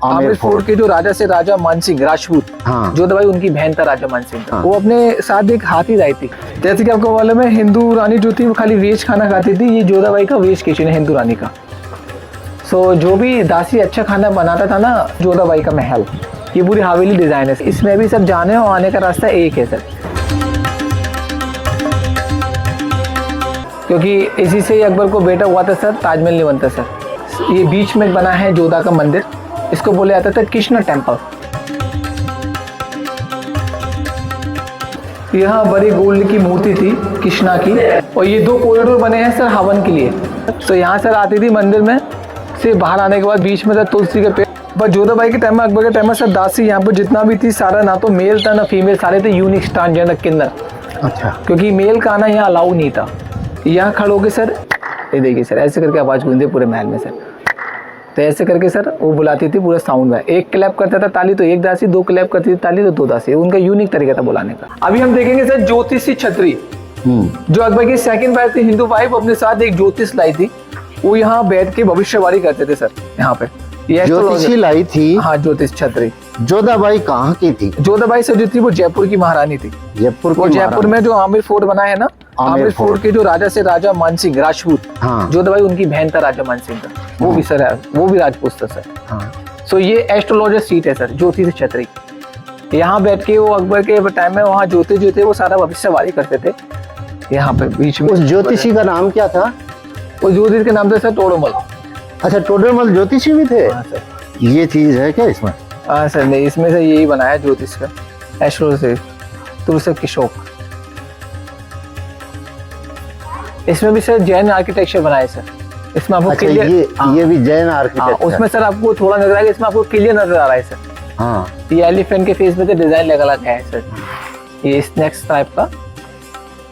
Amer fort के जो राजा से राजा मानसिंह राजपूत, हाँ। जोधाबाई उनकी बहन था राजा मानसिंह का। हाँ। वो अपने साथ एक हाथी लाई थी। जैसे कि आपको मालूम है हिंदू रानी जो थी वो खाली वेज खाना खाती थी, ये जोधाबाई का वेज किचन है हिंदू रानी का। सो जो भी दासी अच्छा खाना बनाता था ना, जोधाबाई का महल, ये पूरी हवेली डिजाइन है। इसमें भी सब जाने और आने का रास्ता एक है सर, क्योंकि इसी से ही अकबर को बेटा हुआ था सर, ताजमहल नहीं बनता सर। ये बीच में बना है जोधा का मंदिर, इसको बोला जाता था कृष्णा टेम्पल। यहाँ बड़ी गोल्ड की मूर्ति थी कृष्णा की, और ये 2 कॉरिडोर बने हैं सर हवन के लिए। तो यहाँ सर आती थी मंदिर में से बाहर आने के बाद बीच में सर तुलसी के पेड़। पर जोधाबाई के टाइम में, अकबर के टाइम में सर दासी यहाँ पर जितना भी थी सारा ना तो मेल था ना फीमेल, सारे थे यूनिक ट्रांसजेंडर किन्नर। अच्छा। क्योंकि मेल का आना यहाँ अलाउ नहीं था। यहाँ खड़ोगे सर, ये देखिए सर ऐसे करके आवाज़ गूंजती पूरे महल में सर। तो ऐसे करके सर वो बुलाती थी पूरा साउंड में। एक क्लैप करता था ताली तो एक दासी, 2 क्लैप करती थी ताली तो 2 दासी। उनका यूनिक तरीका था बुलाने का। अभी हम देखेंगे सर ज्योतिषी छत्री, जो अकबर की सेकंड वाइफ थी, हिंदू वाइफ, अपने साथ एक ज्योतिष लाई थी। वो यहाँ बैठ के भविष्यवाणी करते थे सर। यहाँ पे ज्योतिषी लाई थी। हाँ, ज्योतिष छत्री। जोधाबाई कहाँ की थी? जोधाबाई सर जो थी वो जयपुर की महारानी थी। जयपुर में जो आमेर फोर्ट बना है ना, आमेर फोर्ट के जो राजा से राजा मानसिंह राजपूत, हाँ। जोधाबाई उनकी बहन था राजा मानसिंह का। वो भी सर है, वो भी राजपूत था सर। हाँ। सो ये एस्ट्रोलॉजर सीट है सर, ज्योतिष छत्री। यहाँ बैठ के वो अकबर के टाइम में वहाँ ज्योतिष जो थे वो सारा भविष्यवाणी करते थे। यहाँ पे बीच में उस ज्योतिषी का नाम क्या था? उस ज्योतिष के नाम था सर टोडरमल। अच्छा, टोडरमल ज्योतिषी भी थे। हाँ सर। ये चीज है क्या इसमें? हाँ सर, नहीं इसमें से यही बनाया ज्योतिष का, एस्ट्रोलॉजर तुलसी की शौक। इसमें भी सर जैन आर्किटेक्चर बनाए सर। इसमें आपको अच्छा, क्लियर, ये भी जैन आर्किटेक्चर। उसमें सर आपको थोड़ा नजर आएगा, इसमें आपको क्लियर नजर आ रहा है सर। हाँ। ये एलिफेंट के फेस में तो डिजाइन लगा है सर, ये स्नैक्स टाइप का।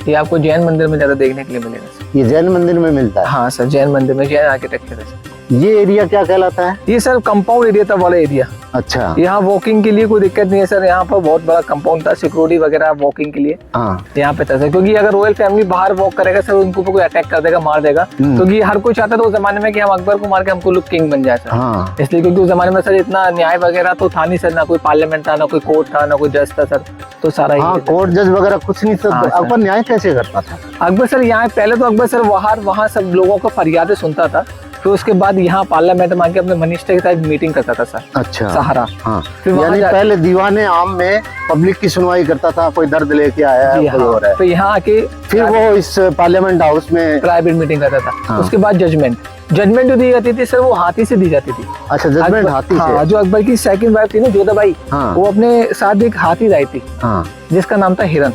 ये आपको जैन मंदिर में ज्यादा देखने के लिए मिलेगा सर। ये जैन मंदिर में मिलता है? हाँ सर, जैन मंदिर में जैन आर्किटेक्चर है सर। ये एरिया क्या कहलाता है? ये सर कंपाउंड एरिया था, वाला एरिया। अच्छा। यहाँ वॉकिंग के लिए कोई दिक्कत नहीं है सर। यहाँ पर बहुत बड़ा कंपाउंड था, सिक्योरिटी वगैरह वॉकिंग के लिए। हाँ। यहाँ पे था सर, क्योंकि अगर रॉयल फैमिली बाहर वॉक करेगा सर, उनको कोई अटैक कर देगा, मार देगा। क्योंकि हर कोई चाहता था उस जमाने में कि हम अकबर को मार के हमको लोग किंग बन जाए सर। हाँ। इसलिए क्योंकि उस जमाने में सर इतना न्याय वगैरह तो था नहीं सर, ना कोई पार्लियामेंट था, ना कोई कोर्ट था, ना कोई जज था सर। तो सारा हाँ, कोर्ट जज वगैरह कुछ नहीं था। हाँ, अकबर न्याय कैसे करता था? अकबर सर यहाँ पहले तो अकबर सर वहाँ सब लोगों को फरियादें सुनता था, फिर उसके बाद यहाँ पार्लियामेंट में आके अपने मिनिस्टर के साथ मीटिंग करता था सर। अच्छा। सहारा। हाँ। फिर यानी पहले दीवाने आम में पब्लिक की सुनवाई करता था, कोई दर्द लेके आया है, कोई और है। तो यहाँ आके फिर वो इस पार्लियामेंट हाउस में प्राइवेट मीटिंग करता था। हाँ। उसके बाद जजमेंट जो दी जाती थी सर, वो हाथी से दी जाती थी। अच्छा, जजमेंट हाथी से। हाँ, जो अकबर की सेकंड वाइफ थी ना जोधाबाई, हाँ। वो अपने साथ एक हाथी लाई थी। हाँ। जिसका नाम था हिरण।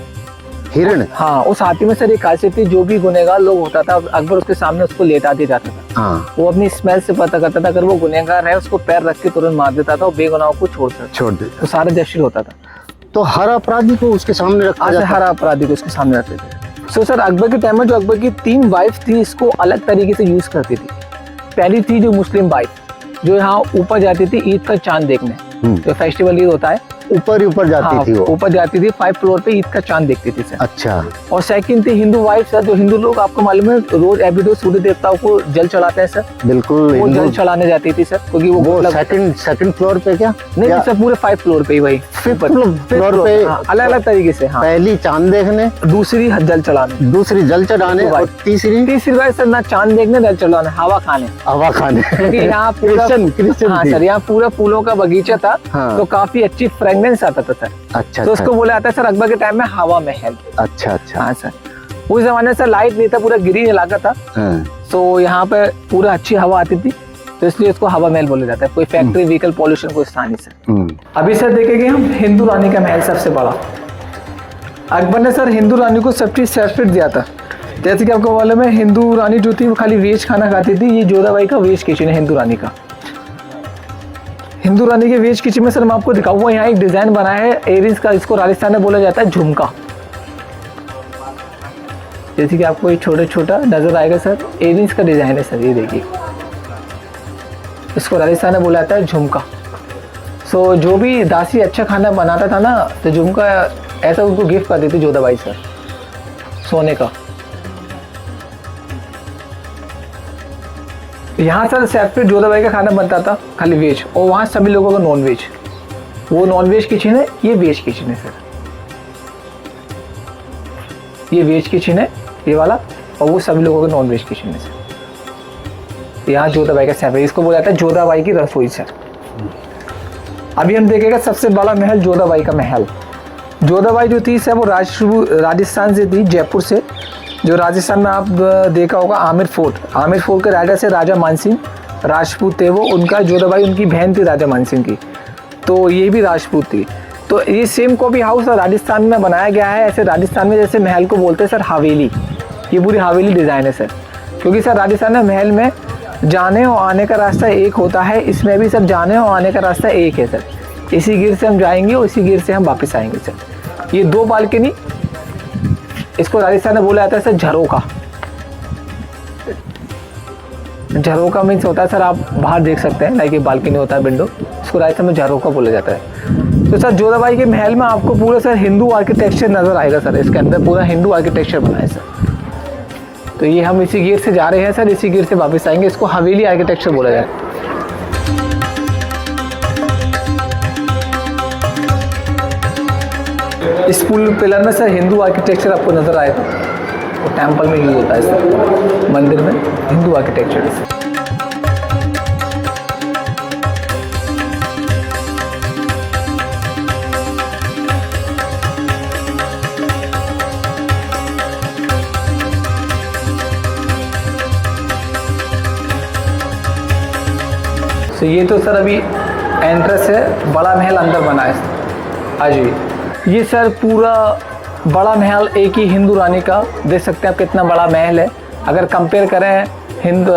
हिरण? हाँ, उस हाथी में सर एक खासियत थी, जो भी गुनहगार लोग होता था अकबर उसके सामने उसको लेटा दिया जाता था। हाँ। वो अपनी स्मेल से पता करता था, अगर वो गुनहगार है उसको पैर रख के तुरंत मार देता था और बेगुनाहों को छोड़ देता। तो सारा जस्टिस होता था। तो हर अपराधी को उसके सामने रखा जाता? हर अपराधी को उसके सामने रखते थे। सो सर अकबर के टाइम में जो अकबर की 3 वाइफ थी, इसको अलग तरीके से यूज करती थी। पहली थी जो मुस्लिम वाइफ, जो यहाँ ऊपर जाती थी ईद का चांद देखने, जो फेस्टिवल ईद होता है, ऊपर जाती थी वो। ऊपर जाती थी 5 फ्लोर पे ईद का चांद देखती थी सर। अच्छा। और सेकंड थी हिंदू वाइफ सर, जो हिंदू लोग आपको मालूम है रोज एवरीडे सूर्य देवताओं को जल चढ़ाते हैं सर। बिल्कुल। वो जल चढ़ाने जाती थी सर, क्योंकि वो सेकंड फ्लोर पे क्या? नहीं सर, पूरे 5 फ्लोर पे ही, वही 5th फ्लोर पे अलग अलग तरीके से। हाँ। पहली चांद देखने, दूसरी जल चढ़ाने, दूसरी जल चढ़ाने, और तीसरी बार सर ना चांद देखने जल चढ़ाने, हवा खाने। क्योंकि यहाँ पूरा हाँ सर, यहाँ पूरा फूलों का बगीचा था। हाँ। तो काफी अच्छी फ्रेग्रेंस आता था सर। अच्छा। तो उसको बोला जाता है सर अकबर के टाइम में हवा महल। अच्छा। हाँ सर, उस जमाने से लाइट नहीं था, पूरा ग्रीन इलाका था। तो यहाँ पे पूरा अच्छी हवा आती थी, तो इसलिए इसको हवा महल बोला जाता है। कोई फैक्ट्री व्हीकल पॉल्यूशन कोई स्थान नहीं सर। अभी सर देखेंगे हम हिंदू रानी का महल सबसे बड़ा। अकबर ने सर हिंदू रानी को सब चीज सेपरेट दिया था। जैसे कि आपको मालूम है हिंदू रानी जो थी वो खाली वेज खाना खाती थी। ये जोधाबाई का वेज किचन है हिंदू रानी का। हिंदू रानी के वेज किचन में सर मैं आपको दिखाऊंगा, यहाँ एक डिजाइन बना है एयरिंग्स का, इसको राजस्थान में बोला जाता है झुमका। जैसे कि आपको ये छोटा नजर आएगा सर, एयरिंग्स का डिजाइन है सर, ये देखिए। इसको राजस्थान में बोला जाता है झुमका। सो जो भी दासी अच्छा खाना बनाता था ना, तो झुमका ऐसा उनको गिफ्ट कर देती जोधाबाई सर, सोने का। यहाँ सर सेपरेट जोधाबाई का खाना बनता था खाली वेज, और वहाँ सभी लोगों का नॉन वेज। वो नॉन वेज किचन है, ये वेज किचन है सर। ये वेज किचन है ये वाला, और वो सभी लोगों का नॉन वेज किचन है सर। यहाँ जोधाबाई का सेपरेट, इसको बोला जाता है जोधाबाई की रसोई सर। अभी हम देखेंगे सबसे बड़ा महल जोधाबाई का महल। जोधाबाई जो थी सर वो राजस्थान से थी, जयपुर से। जो राजस्थान में आप देखा होगा आमिर फोर्ट के राजा से राजा मानसिंह राजपूत थे वो, उनका जोधाबाई उनकी बहन थी राजा मानसिंह की, तो ये भी राजपूत थी। तो ये सेम कॉपी हाउस राजस्थान में बनाया गया है। ऐसे राजस्थान में जैसे महल को बोलते हैं सर हवेली, ये पूरी हवेली डिज़ाइन है सर। क्योंकि सर राजस्थान में महल में जाने और आने का रास्ता एक होता है, इसमें भी सर जाने और आने का रास्ता एक है सर। इसी गेट से हम जाएंगे और इसी गेट से हम वापस आएंगे सर। ये 2 बालकनी, इसको राजस्थान में बोला जाता है सर झरोका। झरोका मीन्स होता है सर, आप बाहर देख सकते हैं, लाइक ये बालकनी होता है, विंडो, इसको राजस्थान में झरोका बोला जाता है। तो सर जोधाबाई के महल में आपको पूरा सर हिंदू आर्किटेक्चर नजर आएगा सर। इसके अंदर पूरा हिंदू आर्किटेक्चर बना है सर। तो ये हम इसी गेट से जा रहे हैं सर, इसी गेट से वापस आएंगे। इसको हवेली आर्किटेक्चर बोला जाता है। इस पुल पिलर में सर हिंदू आर्किटेक्चर आपको नजर आएगा, और टेम्पल में यूज होता है सर, मंदिर में हिंदू आर्किटेक्चर है सर। तो ये तो सर अभी एंट्रेंस है, बड़ा महल अंदर बना है सर। आज ये सर पूरा बड़ा महल एक ही हिंदू रानी का, देख सकते हैं आप कितना बड़ा महल है। अगर कंपेयर करें हिंदू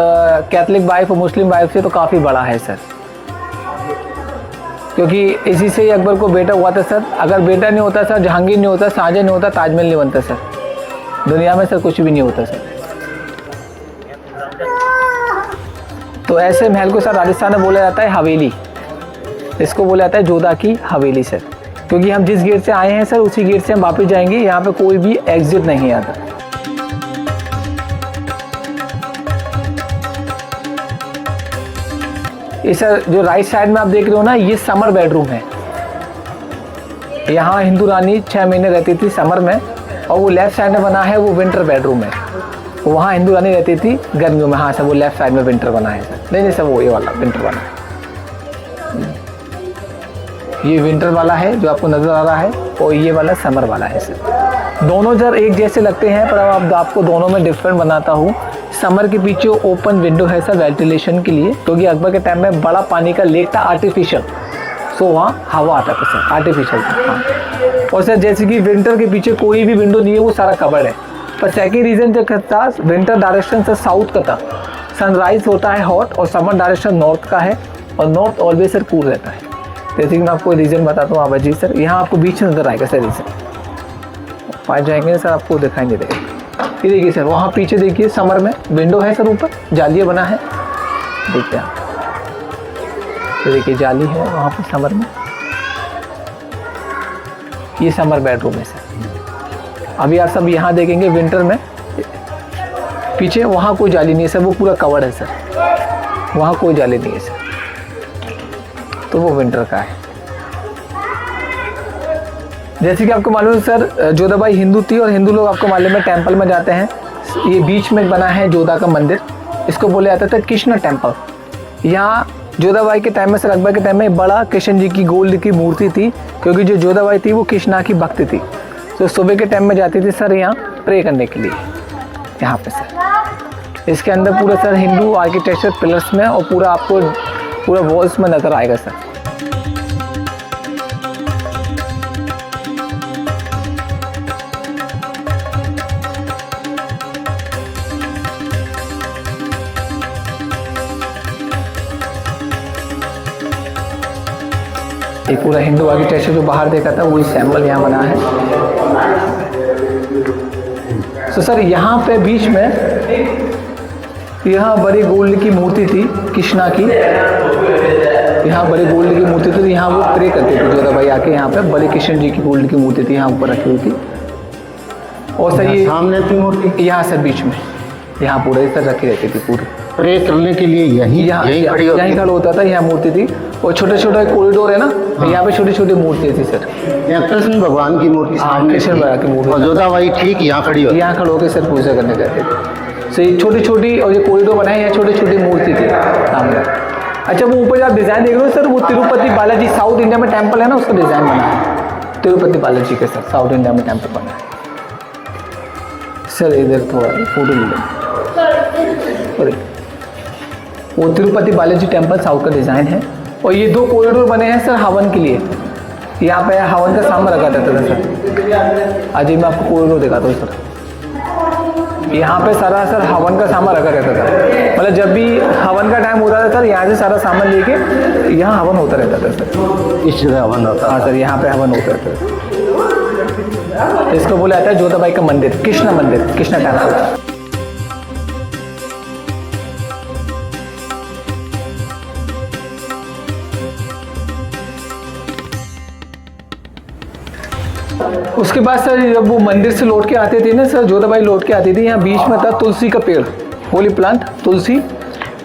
कैथलिक वाइफ और मुस्लिम वाइफ से तो काफ़ी बड़ा है सर। क्योंकि इसी से ही अकबर को बेटा हुआ था सर। अगर बेटा नहीं होता सर, जहांगीर नहीं होता, शाहजहां नहीं होता, ताजमहल नहीं बनता सर। दुनिया में सर कुछ भी नहीं होता सर। तो ऐसे महल को सर राजस्थान में बोला जाता है हवेली। इसको बोला जाता है जोधा की हवेली सर। क्योंकि हम जिस गेट से आए हैं सर उसी गेट से हम वापस जाएंगे, यहाँ पे कोई भी एग्जिट नहीं आता। ये सर जो राइट साइड में आप देख रहे हो ना, ये समर बेडरूम है। यहाँ हिंदू रानी 6 महीने रहती थी समर में, और वो लेफ्ट साइड में बना है वो विंटर बेडरूम है। वहाँ हिंदू रानी रहती थी गर्मियों में। हाँ सर वो लेफ्ट साइड में विंटर बना है सर। नहीं सर वो ये वाला विंटर बना है। ये विंटर वाला है जो आपको नज़र आ रहा है, और ये वाला समर वाला है सर। दोनों सर एक जैसे लगते हैं, पर अब आपको दोनों में डिफरेंट बनाता हूँ। समर के पीछे ओपन विंडो है सर वेंटिलेशन के लिए, क्योंकि अकबर के टाइम में बड़ा पानी का लेक था आर्टिफिशियल, सो वहाँ हवा आता था सर, आर्टिफिशियल था। हाँ। और सर जैसे कि विंटर के पीछे कोई भी विंडो नहीं है, वो सारा कवर्ड है। पर सेकेंड रीज़न जो था, विंटर डायरेक्शन सर साउथ का था, सनराइज होता है हॉट, और समर डायरेक्शन नॉर्थ का है, और नॉर्थ ऑलवेज सर कूल रहता है। जैसे कि मैं आपको रीज़न बताता हूँ आबा जी सर। यहाँ आपको बीच नज़र आएगा सर, रीज़न पास जाएंगे सर आपको दिखाई नहीं देगा। ये देखिए सर वहाँ पीछे देखिए समर में विंडो है सर, ऊपर जालिया बना है, देखिए आप, तो देखिए जाली है वहाँ पर समर में। ये समर बेडरूम है सर। अभी आप सब यहाँ देखेंगे विंटर में पीछे, वहाँ कोई जाली नहीं है सर, वो पूरा कवर्ड है सर, वहाँ कोई जाली नहीं है सर, तो वो विंटर का है। जैसे कि आपको मालूम है सर जोधाबाई हिंदू थी, और हिंदू लोग आपको मालूम है टेंपल में जाते हैं। ये बीच में बना है जोधा का मंदिर, इसको बोला जाता था कृष्ण टेंपल। यहाँ जोधाबाई के टाइम में सर, अकबर के टाइम में बड़ा कृष्ण जी की गोल्ड की मूर्ति थी, क्योंकि जो जोधाबाई थी वो कृष्णा की भक्त थी। तो सुबह के टाइम में जाती थी सर यहाँ प्रे करने के लिए, यहाँ पे सर। इसके अंदर पूरा सर हिंदू आर्किटेक्चर पिलर्स में, और पूरा आपको पूरा वॉल्स में नज़र आएगा सर। ये पूरा हिंदू आर्किटेक्चर जो बाहर देखा था वही सैंपल यहाँ बना है। तो सर यहाँ पे बीच में यहाँ बड़ी गोल्ड की मूर्ति थी कृष्णा की, यहाँ बड़ी गोल्ड की मूर्ति थी, यहाँ वो प्रे करते थे जोधाबाई आके। यहाँ पे बड़े कृष्ण जी की गोल्ड की मूर्ति थी यहाँ ऊपर रखी हुई थी। और सर ये सामने थी मूर्ति, यहाँ सर बीच में, यहाँ पूरे सर रखी रहती थी पूरी। प्रे करने के लिए यहीं यहीं खड़ी होती यहीं खड़ा होता था, यहाँ मूर्ति थी। और छोटे छोटे कॉरिडोर है ना, यहाँ पे छोटी छोटी मूर्तियाँ थी सर। यहाँ कृष्ण भगवान की मूर्ति सामने, कृष्ण भगवान की मूर्ति, और जोधाबाई ठीक यहाँ खड़ी होती, यहाँ खड़े होकर सर पूजा करने जाते थे। सो ये छोटी छोटी, और ये कॉरिडोर बनाए, यहाँ छोटी छोटी मूर्ति थी सामने। अच्छा, वो ऊपर जो आप डिज़ाइन देख रहे हो सर, वो तिरुपति बालाजी साउथ इंडिया में टेम्पल है ना, उसका डिज़ाइन बना है तिरुपति बालाजी के सर, साउथ इंडिया में टेम्पल बना है सर। इधर थोड़ा फोटो ले लो, वो तिरुपति बालाजी टेम्पल साउथ का डिज़ाइन है। और ये 2 कॉरिडोर बने हैं सर हवन के लिए। यहाँ पे हवन का सामान रखा जाता था सर। आज मैं आपको कॉरिडोर दिखाता हूँ सर। यहाँ पे सारा सर हवन का सामान रखा रहता था, मतलब जब भी हवन का टाइम होता था सर, यहाँ से सारा सामान लेके यहाँ हवन होता रहता था सर। इस जगह हवन होता, हाँ सर, यहाँ पे हवन होता रहता था। इसको बोला जाता है जोधाबाई का मंदिर, कृष्णा मंदिर, कृष्णा टेम्पल। उसके बाद सर जब वो मंदिर से लौट के आते थे ना सर, जोधाबाई लौट के आती थी, यहाँ बीच में था तुलसी का पेड़, होली प्लांट तुलसी,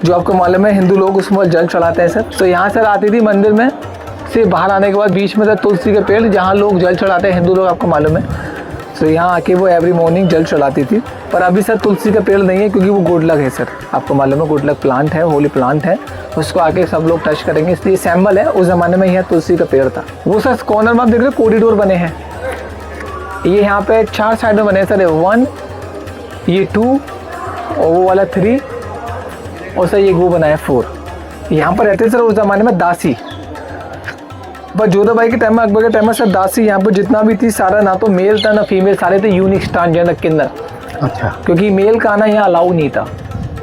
जो आपको मालूम है हिंदू लोग उसमें जल चढ़ाते हैं सर। तो यहाँ सर आती थी मंदिर में से बाहर आने के बाद, बीच में था तुलसी का पेड़ जहाँ लोग जल चढ़ाते हैं, हिंदू लोग, आपको मालूम है। तो यहाँ आके वो एवरी मॉर्निंग जल चढ़ाती थी। पर अभी सर तुलसी का पेड़ नहीं है, क्योंकि वो गुडलक है सर, आपको मालूम है गुडलक प्लांट है, होली प्लांट है, उसको आके सब लोग टच करेंगे, इसलिए सैम्बल है। उस ज़माने में यहाँ तुलसी का पेड़ था। वो सर कॉर्नर में आप देख रहे हो कॉरिडोर बने हैं, ये यहाँ पे 4 साइड में बने सर, 1, ये 2, और वो वाला 3, और सर ये वो बना है 4। यहाँ पर रहते सर उस ज़माने में दासी। पर जोधाबाई के टाइम में, अकबर के टाइम में सर दासी यहाँ पर जितना भी थी सारा ना तो मेल था ना फीमेल, सारे थे यूनिक ट्रांसजेंडर किन्नर। अच्छा, क्योंकि मेल का आना यहाँ अलाउ नहीं था,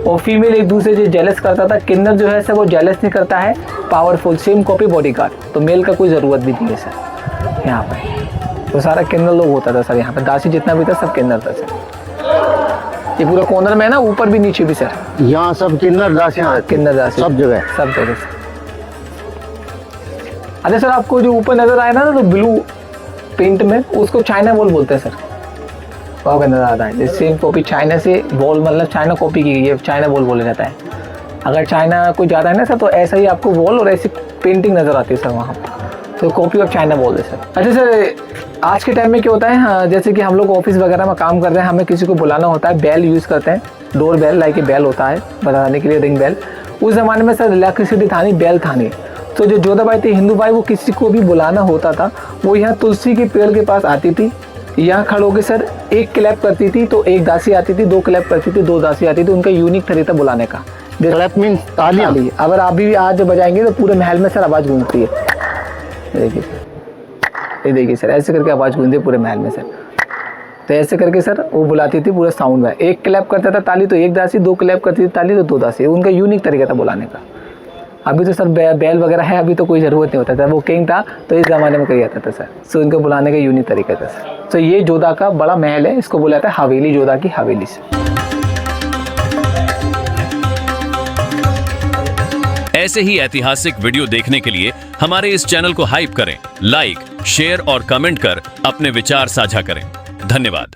और फीमेल एक दूसरे से जेलस करता था। किन्नर जो है सर वो जेलस नहीं करता है, पावरफुल, सेम कॉपी बॉडीगार्ड, तो मेल का कोई ज़रूरत भी नहीं है सर यहाँ पर। तो सारा किन्नर लोग होता था सर यहाँ पे, दासी जितना भी था सब किन्नर था सर। ये पूरा कॉर्नर में है ना, ऊपर भी नीचे भी सर, यहाँ सब किन्नर दासियाँ, किन्नर दासी सब जगह सर। अरे सर आपको जो ऊपर नजर आया ना तो ब्लू पेंट में, उसको चाइना वॉल बोलते हैं सर। वहाँ पे नजर आता है सेम कॉपी चाइना से वॉल, मतलब चाइना कॉपी की गई है, चाइना वॉल बोला जाता है। अगर चाइना कोई जाता है ना सर, तो ऐसा ही आपको वॉल और ऐसी पेंटिंग नजर आती है सर वहाँ पर, तो कॉपी ऑफ चाइना बोल रहे सर। अच्छा सर, आज के टाइम में क्या होता है, हाँ, जैसे कि हम लोग ऑफिस वगैरह में काम कर रहे हैं, हमें किसी को बुलाना होता है, बेल यूज़ करते हैं, डोर बेल, लाइक बेल होता है बताने के लिए, रिंग बेल। उस ज़माने में सर इलेक्ट्रिसिटी था नहीं, बेल था नहीं। तो जो जोधाबाई थी हिंदू भाई, वो किसी को भी बुलाना होता था, वो यहाँ तुलसी के पेड़ के पास आती थी, यहाँ खड़े होकर सर 1 क्लैप करती थी, तो 1 दासी आती थी, 2 क्लैप करती थी, 2 दासी आती थी। उनका यूनिक तरीका बुलाने का, क्लैप मीन तालियां। अगर आप भी आज बजाएंगे तो पूरे महल में सर आवाज़ गूंजती है। देखिए सर, ये देखिए सर, ऐसे करके आवाज़ गूंजती है पूरे महल में सर। तो ऐसे करके सर वो बुलाती थी पूरे साउंड में। 1 क्लैप करता था ताली तो 1 दासी, 2 क्लैप करती थी ताली तो 2 दासी। उनका यूनिक तरीका था बुलाने का। अभी तो सर बैल वगैरह है, अभी तो कोई ज़रूरत नहीं होता था, वो किंग था तो इस ज़माने में किया जाता था सर। सो इनको बुलाने का यूनिक तरीका था सर। तो ये जोधा का बड़ा महल है, इसको बोला जाता है हवेली, जोधा की हवेली से। ऐसे ही ऐतिहासिक वीडियो देखने के लिए हमारे इस चैनल को हाइप करें, लाइक, शेयर और कमेंट कर अपने विचार साझा करें। धन्यवाद।